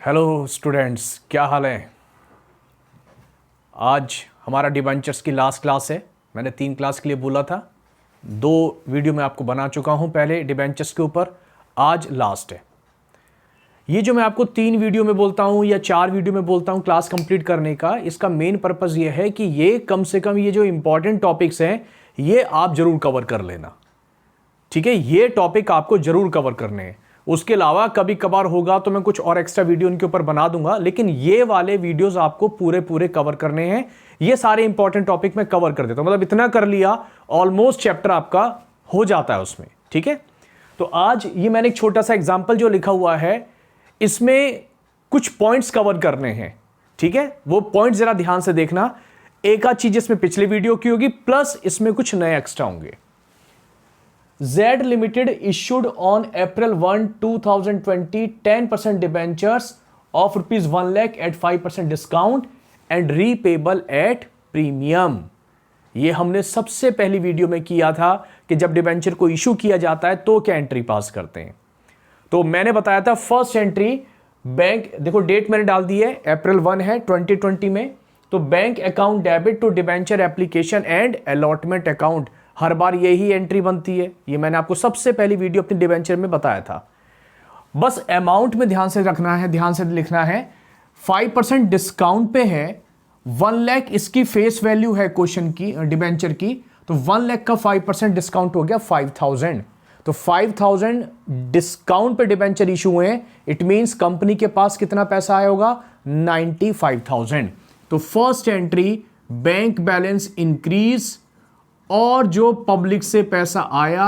Hello students, क्या हाल है। आज हमारा डिबेंचर्स की लास्ट क्लास है। मैंने 3 क्लास के लिए बोला था, 2 वीडियो मैं आपको बना चुका हूं पहले डिबेंचर्स के ऊपर, आज लास्ट है। ये जो मैं आपको 3 वीडियो में बोलता हूं या 4 वीडियो में बोलता हूं क्लास कंप्लीट करने का, इसका मेन पर्पज़ ये है कि ये कम से कम ये जो इंपॉर्टेंट टॉपिक्स हैं ये आप जरूर कवर कर लेना, ठीक है। ये टॉपिक आपको जरूर कवर करने हैं। उसके अलावा कभी कभार होगा तो मैं कुछ और एक्स्ट्रा वीडियो इनके ऊपर बना दूंगा, लेकिन ये वाले वीडियोस आपको पूरे पूरे कवर करने हैं। ये सारे इंपॉर्टेंट टॉपिक मैं कवर कर देता हूं, मतलब इतना कर लिया ऑलमोस्ट चैप्टर आपका हो जाता है उसमें, ठीक है। तो आज ये मैंने एक छोटा सा एग्जाम्पल जो लिखा हुआ है, इसमें कुछ पॉइंट्स कवर करने हैं, ठीक है। वो पॉइंट जरा ध्यान से देखना। एक आध चीज इसमें पिछले वीडियो की होगी, प्लस इसमें कुछ नए एक्स्ट्रा होंगे। Z Limited issued on April 1, 2020 10% debentures of rupees 1 lakh at 5% discount and repayable at premium। ये हमने सबसे पहली वीडियो में किया था कि जब डिबेंचर को इशू किया जाता है तो क्या एंट्री पास करते हैं। तो मैंने बताया था फर्स्ट एंट्री बैंक, देखो डेट मैंने डाल दी है, अप्रैल 1 है 2020 में। तो bank account debit to debenture application and allotment account, हर बार यही एंट्री बनती है। ये मैंने आपको सबसे पहली वीडियो अपनी डिबेंचर में बताया था। बस अमाउंट में ध्यान से रखना है, ध्यान से लिखना है। 5% डिस्काउंट पे है, 1 लाख इसकी फेस वैल्यू है क्वेश्चन की, डिबेंचर की। तो 1 लाख का 5% डिस्काउंट हो गया 5000। तो 5000 डिस्काउंट पे डिबेंचर इशू हुए, इट मींस कंपनी के पास कितना पैसा आया होगा, 95000। तो first entry bank balance increase, और जो पब्लिक से पैसा आया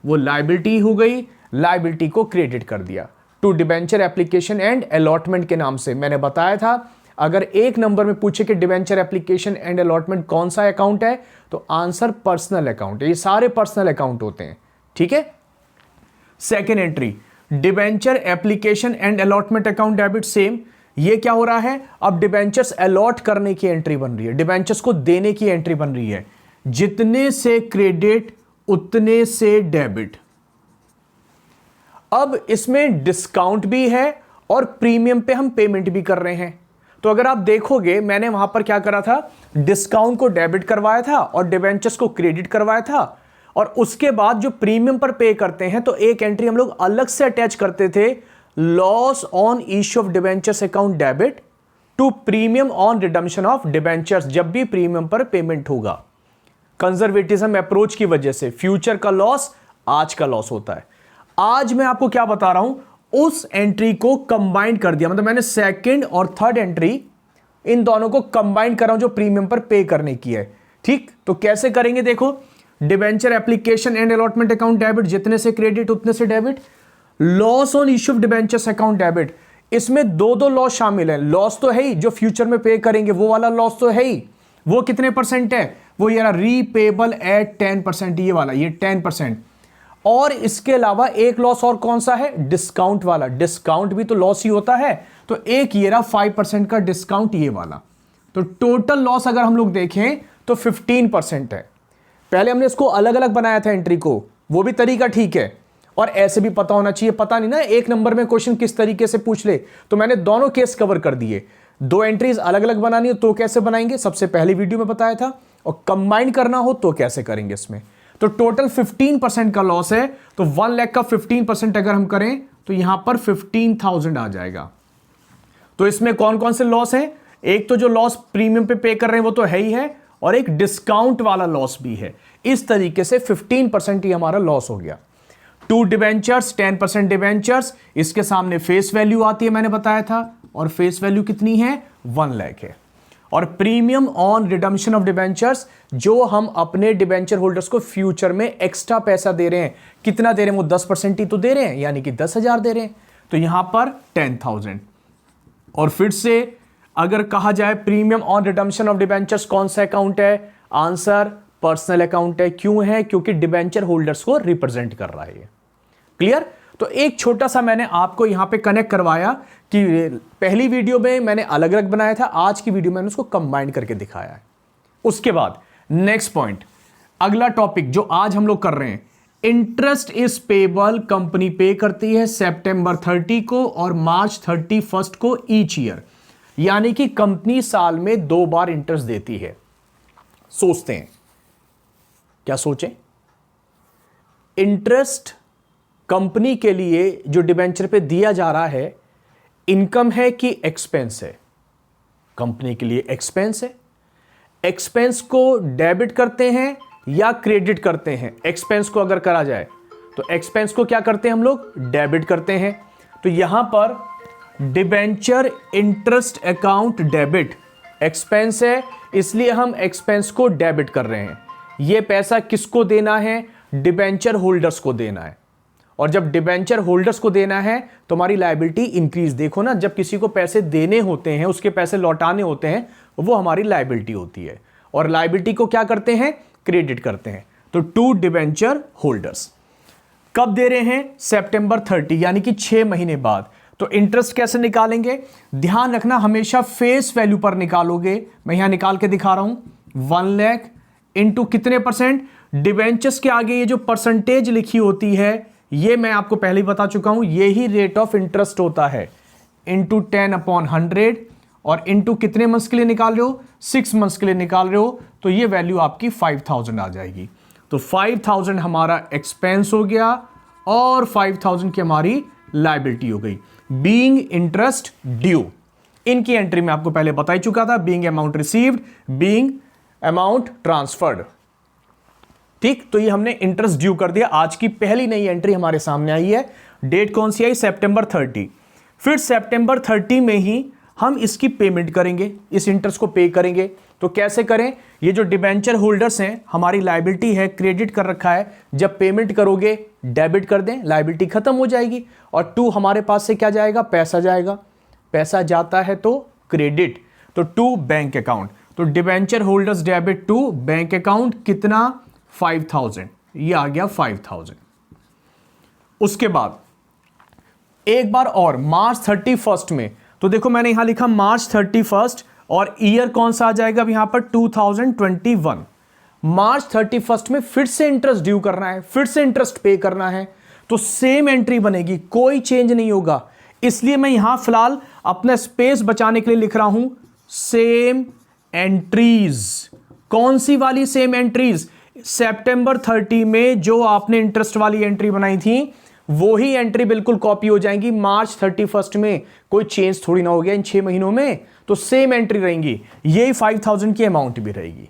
वो लायबिलिटी हो गई, लायबिलिटी को क्रेडिट कर दिया to debenture application and allotment के नाम से। मैंने बताया था अगर एक नंबर में पूछे कि डिबेंचर एप्लीकेशन एंड अलॉटमेंट कौन सा अकाउंट है, तो आंसर पर्सनल अकाउंट है। ये सारे पर्सनल अकाउंट होते हैं, ठीक है। Second entry debenture application and allotment account debit, same. ये क्या हो रहा है, अब डिबेंचर्स अलॉट करने की एंट्री बन रही है, डिबेंचर्स को देने की एंट्री बन रही है। जितने से क्रेडिट उतने से डेबिट। अब इसमें डिस्काउंट भी है और प्रीमियम पे हम पेमेंट भी कर रहे हैं। तो अगर आप देखोगे मैंने वहां पर क्या करा था, डिस्काउंट को डेबिट करवाया था और डिबेंचर्स को क्रेडिट करवाया था। और उसके बाद जो प्रीमियम पर पे करते हैं तो एक एंट्री हम लोग अलग से अटैच करते थे, loss on issue of debentures account debit to premium on redemption of debentures. जब भी प्रीमियम पर पेमेंट होगा, कंजर्वेटिज्म अप्रोच की वजह से फ्यूचर का लॉस आज का लॉस होता है। आज मैं आपको क्या बता रहा हूं, उस एंट्री को कंबाइन कर दिया, मतलब मैंने सेकंड और थर्ड एंट्री इन दोनों को कंबाइन कर रहा हूं जो प्रीमियम पर पे करने की है, ठीक। तो कैसे करेंगे, देखो debenture application and allotment account debit, जितने से क्रेडिट उतने से debit. Loss on issue of debentures account debit, इसमें दो लॉस शामिल है। लॉस तो है ही, जो फ्यूचर में पे करेंगे वो वाला लॉस तो है ही। वो कितने परसेंट है, वो ये रीपेबल एट 10%, ये वाला, ये 10%। और इसके अलावा एक लॉस और कौन सा है, डिस्काउंट वाला। डिस्काउंट भी तो लॉस ही होता है, तो एक ये रहा 5% का डिस्काउंट, ये वाला। तो टोटल लॉस अगर हम लोग देखें तो 15% है। पहले हमने इसको अलग अलग बनाया था एंट्री को, वो भी तरीका ठीक है, और ऐसे भी पता होना चाहिए। पता नहीं ना एक नंबर में क्वेश्चन किस तरीके से पूछ ले, तो मैंने दोनों केस कवर कर दिए। 2 एंट्रीज अलग अलग बनानी हो तो कैसे बनाएंगे, सबसे पहले वीडियो में बताया था, और कंबाइन करना हो तो कैसे करेंगे इसमें। तो टोटल 15% का लॉस है, तो 1 लाख का 15% अगर हम करें तो यहां पर 15,000 आ जाएगा। तो इसमें कौन कौन से लॉस हैं, एक तो जो लॉस प्रीमियम पे कर रहे हैं वो तो है ही है, और एक डिस्काउंट वाला लॉस भी है। इस तरीके से 15% ही हमारा लॉस हो गया। 2 डिबेंचर्स 10% डिबेंचर्स, इसके सामने फेस वैल्यू आती है, मैंने बताया था, और फेस वैल्यू कितनी है, 1 लाख है। और premium on redemption of debentures, जो हम अपने डिबेंचर होल्डर्स को फ्यूचर में एक्स्ट्रा पैसा दे रहे हैं, कितना दे रहे हैं, वो 10% ही तो दे रहे हैं, यानी कि 10,000 दे रहे हैं। तो यहां पर 10,000। और फिर से अगर कहा जाए premium on redemption of debentures कौन सा अकाउंट है, आंसर पर्सनल अकाउंट है। क्यों है, क्योंकि डिबेंचर होल्डर्स को रिप्रेजेंट कर रहा है। क्लियर। तो एक छोटा सा मैंने आपको यहां पे कनेक्ट करवाया कि पहली वीडियो में मैंने अलग अलग बनाया था, आज की वीडियो में मैंने उसको कंबाइन करके दिखाया है। उसके बाद नेक्स्ट पॉइंट, अगला टॉपिक जो आज हम लोग कर रहे हैं, इंटरेस्ट इज पेबल कंपनी पे करती है सितंबर 30 को और मार्च 31 को ईच ईयर, यानी कि कंपनी साल में 2 बार इंटरेस्ट देती है। सोचते हैं, क्या सोचें? इंटरेस्ट कंपनी के लिए जो डिबेंचर पे दिया जा रहा है, इनकम है कि एक्सपेंस है? कंपनी के लिए एक्सपेंस है। एक्सपेंस को डेबिट करते हैं या क्रेडिट करते हैं? एक्सपेंस को अगर करा जाए तो एक्सपेंस को क्या करते हैं हम लोग? डेबिट करते हैं। तो यहां पर debenture interest account debit expense है, इसलिए हम एक्सपेंस को डेबिट कर रहे हैं। यह पैसा किसको देना है? डिबेंचर होल्डर्स को देना है। और जब डिबेंचर होल्डर्स को देना है तो हमारी लायबिलिटी इंक्रीज। देखो ना, जब किसी को पैसे देने होते हैं, उसके पैसे लौटाने होते हैं, वो हमारी लायबिलिटी होती है। और लायबिलिटी को क्या करते हैं? क्रेडिट करते हैं। तो टू डिबेंचर होल्डर्स कब दे रहे हैं? सितंबर 30, यानी कि 6 महीने बाद। तो इंटरेस्ट कैसे निकालेंगे? ध्यान रखना, हमेशा फेस वैल्यू पर निकालोगे। मैं यहां निकाल के दिखा रहा हूं। 1 लाख इंटू कितने परसेंट? डिबेंचर्स के आगे ये जो परसेंटेज लिखी होती है, ये मैं आपको पहले ही बता चुका हूं, ये ही रेट ऑफ इंटरेस्ट होता है। इंटू 10/100 और इंटू कितने मंथ्स के लिए निकाल रहे हो? 6 मंथ्स के लिए निकाल रहे हो, तो ये वैल्यू आपकी 5000 आ जाएगी। तो 5000 हमारा एक्सपेंस हो गया और 5000 की हमारी लायबिलिटी हो गई। बीइंग इंटरेस्ट ड्यू, इनकी एंट्री में आपको पहले बता ही चुका था। Being amount received, being amount transferred. ठीक, तो ये हमने इंटरेस्ट ड्यू कर दिया। आज की पहली नई एंट्री हमारे सामने आई है। डेट कौन सी आई? सितंबर 30। फिर सितंबर 30 में ही हम इसकी पेमेंट करेंगे, इस इंटरेस्ट को पे करेंगे। तो कैसे करें? ये जो डिबेंचर होल्डर्स हैं, हमारी लायबिलिटी है, क्रेडिट कर रखा है। जब पेमेंट करोगे डेबिट कर दें, लायबिलिटी खत्म हो जाएगी। और 2 हमारे पास से क्या जाएगा? पैसा जाएगा। पैसा जाता है तो क्रेडिट, तो टू बैंक अकाउंट। तो debenture holders debit to bank account, कितना? 5000। ये आ गया 5000। उसके बाद एक बार और मार्च 31 में, तो देखो मैंने यहां लिखा मार्च 31 और ईयर कौन सा आ जाएगा अब यहां पर? 2021। मार्च 31 में फिर से इंटरेस्ट ड्यू करना है, फिर से इंटरेस्ट पे करना है, तो सेम एंट्री बनेगी, कोई चेंज नहीं होगा। इसलिए मैं यहां फिलहाल अपना स्पेस बचाने के लिए लिख रहा हूं सेम एंट्रीज। कौन सी वाली सेम एंट्रीज? सितंबर 30 में जो आपने इंटरेस्ट वाली एंट्री बनाई थी, वो ही एंट्री बिल्कुल कॉपी हो जाएंगी मार्च 31 में। कोई चेंज थोड़ी ना हो गया इन 6 महीनों में, तो सेम एंट्री रहेंगी। यही 5000 की अमाउंट भी रहेगी।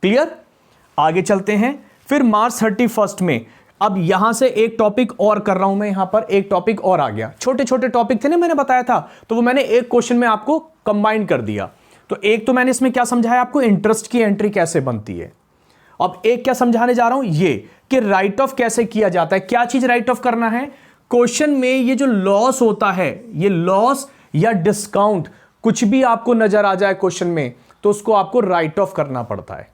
क्लियर? आगे चलते हैं। फिर मार्च 31 में, अब यहां से एक टॉपिक और कर रहा हूं मैं, यहां पर एक टॉपिक और आ गया। छोटे छोटे टॉपिक थे ना, मैंने बताया था, तो वो मैंने एक क्वेश्चन में आपको कंबाइन कर दिया। तो एक तो मैंने इसमें क्या समझाया आपको? इंटरेस्ट की एंट्री कैसे बनती है। अब एक क्या समझाने जा रहा हूं, ये कि राइट ऑफ कैसे किया जाता है। क्या चीज राइट ऑफ करना है? क्वेश्चन में ये जो लॉस होता है, ये लॉस या डिस्काउंट कुछ भी आपको नजर आ जाए क्वेश्चन में, तो उसको आपको राइट ऑफ करना पड़ता है।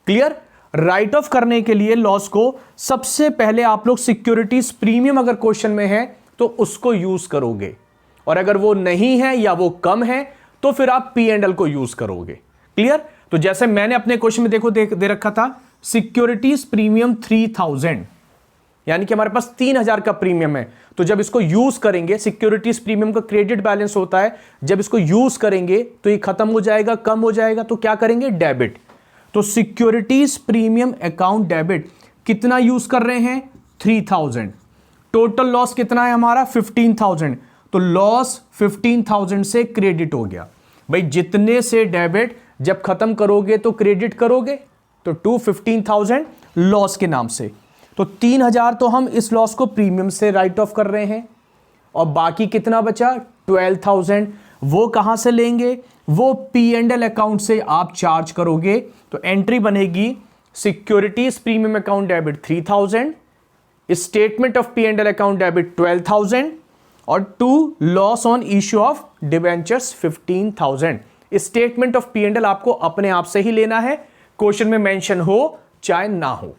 क्लियर? राइट ऑफ करने के लिए लॉस को सबसे पहले आप लोग सिक्योरिटीज प्रीमियम अगर क्वेश्चन में है तो उसको यूज करोगे, और अगर वो नहीं है या वो कम है तो फिर आप P&L को यूज करोगे। क्लियर? तो जैसे मैंने अपने क्वेश्चन में देखो दे रखा था सिक्योरिटीज प्रीमियम 3000, यानी कि हमारे पास 3000 का प्रीमियम है। तो जब इसको यूज करेंगे, सिक्योरिटीज प्रीमियम का क्रेडिट बैलेंस होता है, जब इसको यूज करेंगे तो ये खत्म हो जाएगा, कम हो जाएगा, तो क्या करेंगे? डेबिट। तो सिक्योरिटीज प्रीमियम अकाउंट डेबिट कितना यूज कर रहे हैं? 3000। टोटल लॉस कितना है हमारा? 15000। तो लॉस 15000 से क्रेडिट हो गया। भाई जितने से डेबिट, जब खत्म करोगे तो क्रेडिट करोगे, तो 215,000 लॉस के नाम से। तो 3000 तो हम इस लॉस को प्रीमियम से राइट ऑफ कर रहे हैं, और बाकी कितना बचा? 12,000। वो कहां से लेंगे? वो P&L अकाउंट से आप चार्ज करोगे। तो एंट्री बनेगी securities premium account debit 3000, statement of P&L account debit 12,000 और to loss on issue of debentures 15,000। Statement of P&L आपको अपने आप से ही लेना है, क्वेश्चन में मेंशन हो चाहे ना हो,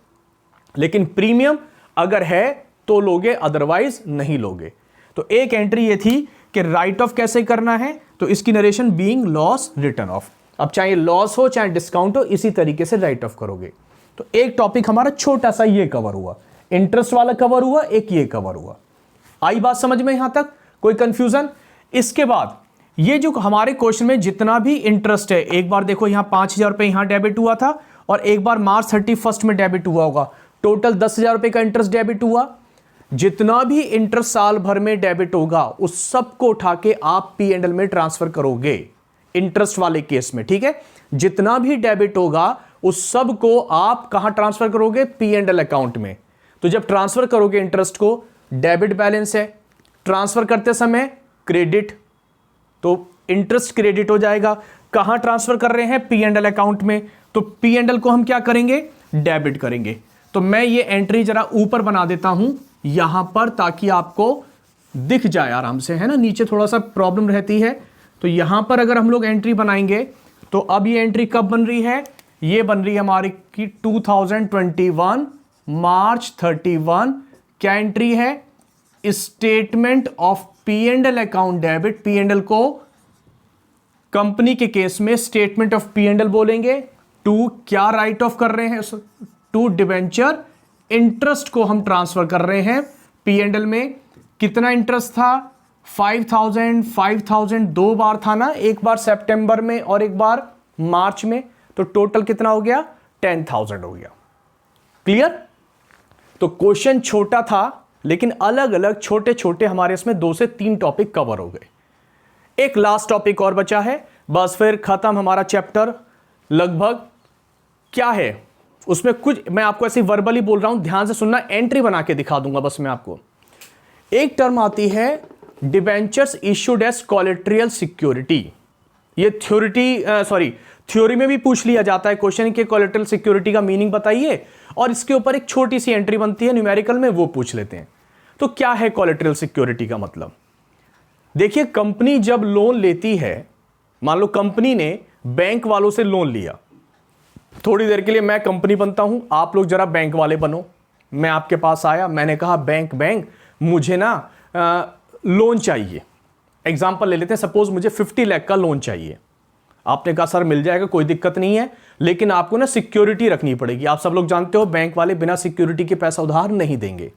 लेकिन प्रीमियम अगर है तो लोगे, अदरवाइज नहीं लोगे। तो एक एंट्री ये थी कि राइट ऑफ कैसे करना है, तो इसकी narration being loss return of. अब चाहे लॉस हो चाहे डिस्काउंट हो, इसी तरीके से राइट ऑफ करोगे। तो एक टॉपिक हमारा छोटा सा ये कवर हुआ। इंटरेस्ट वाला कवर हुआ, एक ये कवर हुआ। आई बात समझ में यहां तक? कोई कंफ्यूजन? इसके बाद ये जो हमारे क्वेश्चन में जितना भी इंटरेस्ट है, एक बार देखो यहां 5,000 रुपए यहां डेबिट हुआ था और एक बार March 31 में डेबिट हुआ होगा, टोटल 10,000 रुपए का इंटरेस्ट डेबिट हुआ। जितना भी इंटरेस्ट साल भर में डेबिट होगा उस सब को उठा के आप P&L में ट्रांसफर करोगे, इंटरेस्ट वाले केस में, ठीक है। जितना भी डेबिट होगा उस सब को आप कहां ट्रांसफर करोगे? P&L अकाउंट में। तो जब ट्रांसफर करोगे इंटरेस्ट को, डेबिट बैलेंस है, ट्रांसफर करते समय क्रेडिट, तो इंटरेस्ट क्रेडिट हो जाएगा। कहां ट्रांसफर कर रहे हैं? P&L अकाउंट में। तो P&L को हम क्या करेंगे? डेबिट करेंगे। तो मैं ये एंट्री जरा ऊपर बना देता हूं यहां पर, ताकि आपको दिख जाए आराम से, है ना। नीचे थोड़ा सा प्रॉब्लम रहती है। तो यहां पर अगर हम लोग एंट्री बनाएंगे तो अब ये एंट्री कब बन रही है? ये बन रही है हमारी की 2021 March 31। क्या एंट्री है? Statement of P&L account debit. P&L को कंपनी के केस में स्टेटमेंट ऑफ P&L बोलेंगे। टू क्या राइट ऑफ कर रहे हैं? टू डिबेंचर इंटरेस्ट को हम ट्रांसफर कर रहे हैं P&L में। कितना इंटरेस्ट था? 5,000 दो बार था ना, एक बार सितंबर में और एक बार मार्च में। तो टोटल कितना हो गया? 10,000 हो गया। क्लियर? तो क्वेश्चन छोटा था लेकिन अलग अलग छोटे छोटे हमारे इसमें 2 से 3 टॉपिक कवर हो गए। एक लास्ट टॉपिक और बचा है, बस फिर खत्म हमारा चैप्टर लगभग। क्या है उसमें? कुछ मैं आपको ऐसे वर्बली बोल रहा हूं, ध्यान से सुनना, एंट्री बना के दिखा दूंगा बस मैं आपको। एक टर्म आती है debentures issued as collateral security. ये थ्योरी में भी पूछ लिया जाता है क्वेश्चन के कोलेटरल सिक्योरिटी का मीनिंग बताइए, और इसके ऊपर एक छोटी सी एंट्री बनती है न्यूमेरिकल में, वो पूछ लेते हैं। तो क्या है कोलेटरल सिक्योरिटी का मतलब? देखिए, कंपनी जब लोन लेती है, मान लो कंपनी ने बैंक वालों से लोन लिया, थोड़ी देर के लिए मैं कंपनी बनता हूं, आप लोग जरा बैंक वाले बनो। मैं आपके पास आया, मैंने कहा बैंक मुझे ना लोन चाहिए। एग्जांपल ले लेते हैं, सपोज मुझे 50 लाख का लोन चाहिए। आपने कहा सर मिल जाएगा, कोई दिक्कत नहीं है, लेकिन आपको ना सिक्योरिटी रखनी पड़ेगी। आप सब लोग जानते हो बैंक वाले बिना सिक्योरिटी के पैसा उधार नहीं देंगे।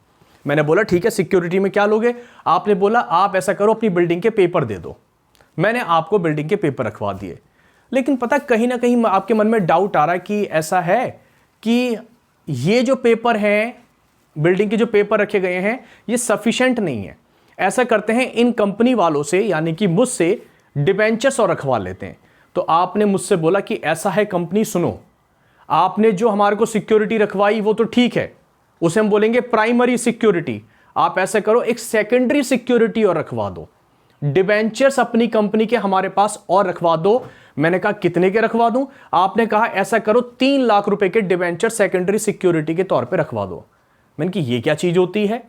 मैंने बोला ठीक है, सिक्योरिटी में क्या लोगे? आपने बोला आप ऐसा करो, अपनी बिल्डिंग के पेपर दे दो। मैंने आपको बिल्डिंग के पेपर रखवा दिए, लेकिन पता कहीं ना कहीं आपके मन में डाउट आ रहा है कि ऐसा है कि ये जो पेपर है, बिल्डिंग के जो पेपर रखे गए हैं, ये सफिशिएंट नहीं है। ऐसा करते हैं, इन कंपनी वालों से यानी कि मुझसे डिबेंचर्स और रखवा लेते हैं। तो आपने मुझसे बोला कि ऐसा है कंपनी, सुनो, आपने जो हमारे को सिक्योरिटी रखवाई वो तो ठीक है, उसे हम बोलेंगे प्राइमरी सिक्योरिटी। आप ऐसा करो, एक सेकेंडरी सिक्योरिटी और रखवा दो, डिबेंचर्स अपनी कंपनी के हमारे पास और रखवा दो। मैंने कहा कितने के रखवा दूं? आपने कहा ऐसा करो 3 लाख रुपए के डिबेंचर सेकेंडरी सिक्योरिटी के तौर पे रखवा दो। मैंने कि ये क्या चीज होती है?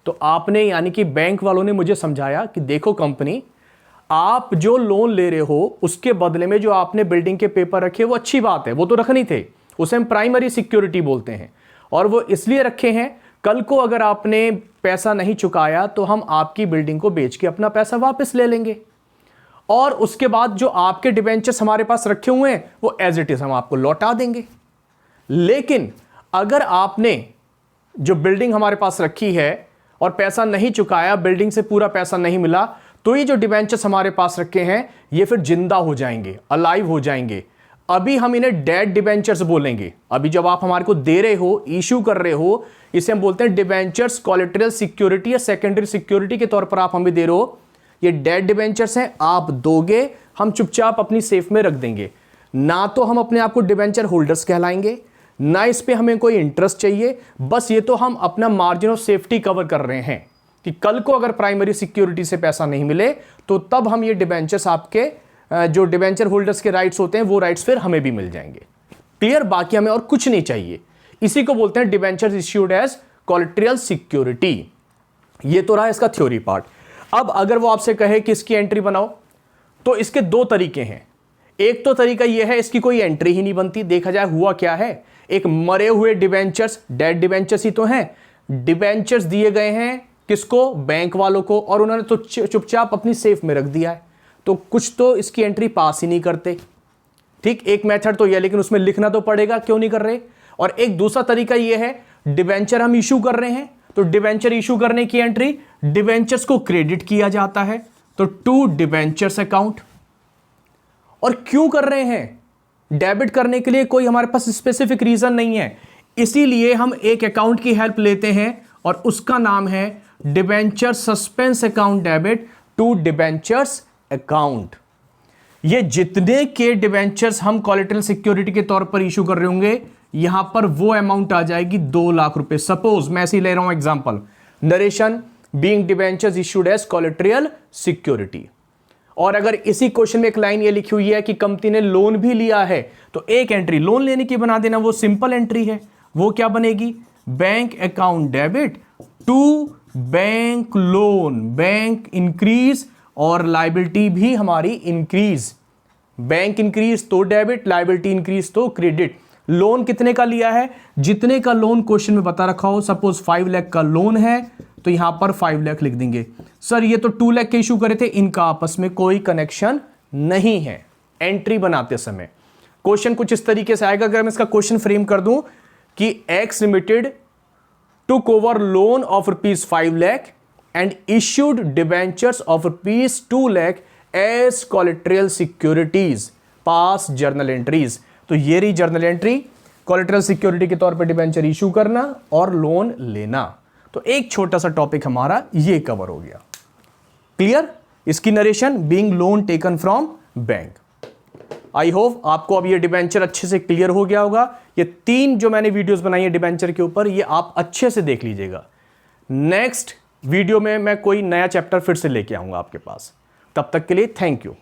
तो आपने यानी कि बैंक वालों ने मुझे समझाया कि देखो कंपनी, आप जो लोन ले रहे हो उसके बदले में जो आपने बिल्डिंग के पेपर रखे वो अच्छी बात है, वो तो रखनी थे, उसे हम प्राइमरी सिक्योरिटी बोलते हैं। और वो इसलिए रखे हैं, कल को अगर आपने पैसा नहीं चुकाया तो हम आपकी बिल्डिंग को बेच के अपना पैसा वापस ले लेंगे, और उसके बाद जो आपके डिबेंचर्स हमारे पास रखे हुए हैं वो एज इट इज हम आपको लौटा देंगे। लेकिन अगर आपने जो बिल्डिंग हमारे पास रखी है और पैसा नहीं चुकाया, बिल्डिंग से पूरा पैसा नहीं मिला, तो ये जो डिबेंचर्स हमारे पास रखे हैं ये फिर जिंदा हो जाएंगे, अलाइव हो जाएंगे। अभी हम इन्हें डेड डिबेंचर्स बोलेंगे। अभी जब आप हमारे को दे रहे हो, इश्यू कर रहे हो, इसे हम बोलते हैं डिबेंचर्स कोलेटरल सिक्योरिटी या सेकेंडरी सिक्योरिटी के तौर पर आप हमें दे रहे हो। ये डेड डिबेंचर्स हैं, आप दोगे, हम चुपचाप अपनी सेफ में रख देंगे। ना तो हम अपने आप को डिबेंचर होल्डर्स कहलाएंगे, ना इस पे हमें कोई इंटरेस्ट चाहिए, बस ये तो हम अपना मार्जिन ऑफ सेफ्टी कवर कर रहे हैं कि कल को अगर प्राइमरी सिक्योरिटी से पैसा नहीं मिले तो तब हम ये डिबेंचर्स, आपके जो डिबेंचर होल्डर्स के राइट्स होते हैं वो राइट्स फिर हमें भी मिल जाएंगे। क्लियर? बाकी हमें और कुछ नहीं चाहिए। इसी को बोलते हैं debentures issued as collateral security. ये तो रहा इसका थ्योरी पार्ट। अब अगर वो आपसे कहे कि इसकी एंट्री बनाओ, तो इसके 2 तरीके हैं। एक तो तरीका यह है, इसकी कोई एंट्री ही नहीं बनती। देखा जाए हुआ क्या है, एक मरे हुए डिबेंचर्स, डेड डिबेंचर्स ही तो हैं, डिबेंचर्स दिए गए हैं किसको? बैंक वालों को, और उन्होंने तो चुपचाप अपनी सेफ में रख दिया है, तो कुछ तो इसकी एंट्री पास ही नहीं करते। ठीक, एक मेथड तो यह, लेकिन उसमें लिखना तो पड़ेगा, क्यों नहीं कर रहे। और एक दूसरा तरीका यह है, डिबेंचर हम इशू कर रहे हैं, तो डिबेंचर इशू करने की एंट्री, डिबेंचर्स को क्रेडिट किया जाता है, तो टू डिबेंचर्स अकाउंट। और क्यों कर रहे हैं? डेबिट करने के लिए कोई हमारे पास स्पेसिफिक रीजन नहीं है, इसीलिए हम एक अकाउंट की हेल्प लेते हैं और उसका नाम है debenture suspense account debit to debentures account. ये जितने के डिबेंचर्स हम कोलेटरल सिक्योरिटी के तौर पर इशू कर रहे होंगे, यहां पर वो अमाउंट आ जाएगी 2 लाख रुपए। सपोज मैं ऐसे ही ले रहा हूं example, narration being debentures issued as collateral security. और अगर इसी क्वेश्चन में एक लाइन ये लिखी हुई है कि कंपनी ने लोन भी लिया है, तो एक एंट्री लोन लेने की बना देना, वो सिंपल एंट्री है। वो क्या बनेगी? Bank account debit to bank loan, bank increase और लायबिलिटी भी हमारी इंक्रीज। बैंक इंक्रीज तो डेबिट, लायबिलिटी इंक्रीज तो क्रेडिट। लोन कितने का लिया है? जितने का लोन क्वेश्चन में बता रखा हो, सपोज 5 लाख का लोन है तो यहां पर 5 लाख लिख देंगे। सर ये तो 2 लाख के इशू करे थे, इनका आपस में कोई कनेक्शन नहीं है। एंट्री बनाते समय क्वेश्चन कुछ इस तरीके से आएगा। अगर मैं इसका क्वेश्चन फ्रेम कर दूं कि x limited took over loan of rupees 5 lakh and issued debentures of rupees 2 lakh as collateral securities, pass journal entries। तो ये रही जर्नल एंट्री, कोलेटरल सिक्योरिटी के तौर पर डिबेंचर इशू करना और लोन लेना। तो एक छोटा सा टॉपिक हमारा ये कवर हो गया। क्लियर? इसकी narration being loan taken from bank. I hope आपको अब ये डिबेंचर अच्छे से क्लियर हो गया होगा। ये 3 जो मैंने वीडियोस बनाई है डिबेंचर के ऊपर, ये आप अच्छे से देख लीजिएगा। नेक्स्ट वीडियो में मैं कोई नया चैप्टर फिर से लेके आऊंगा आपके पास। तब तक के लिए थैंक यू।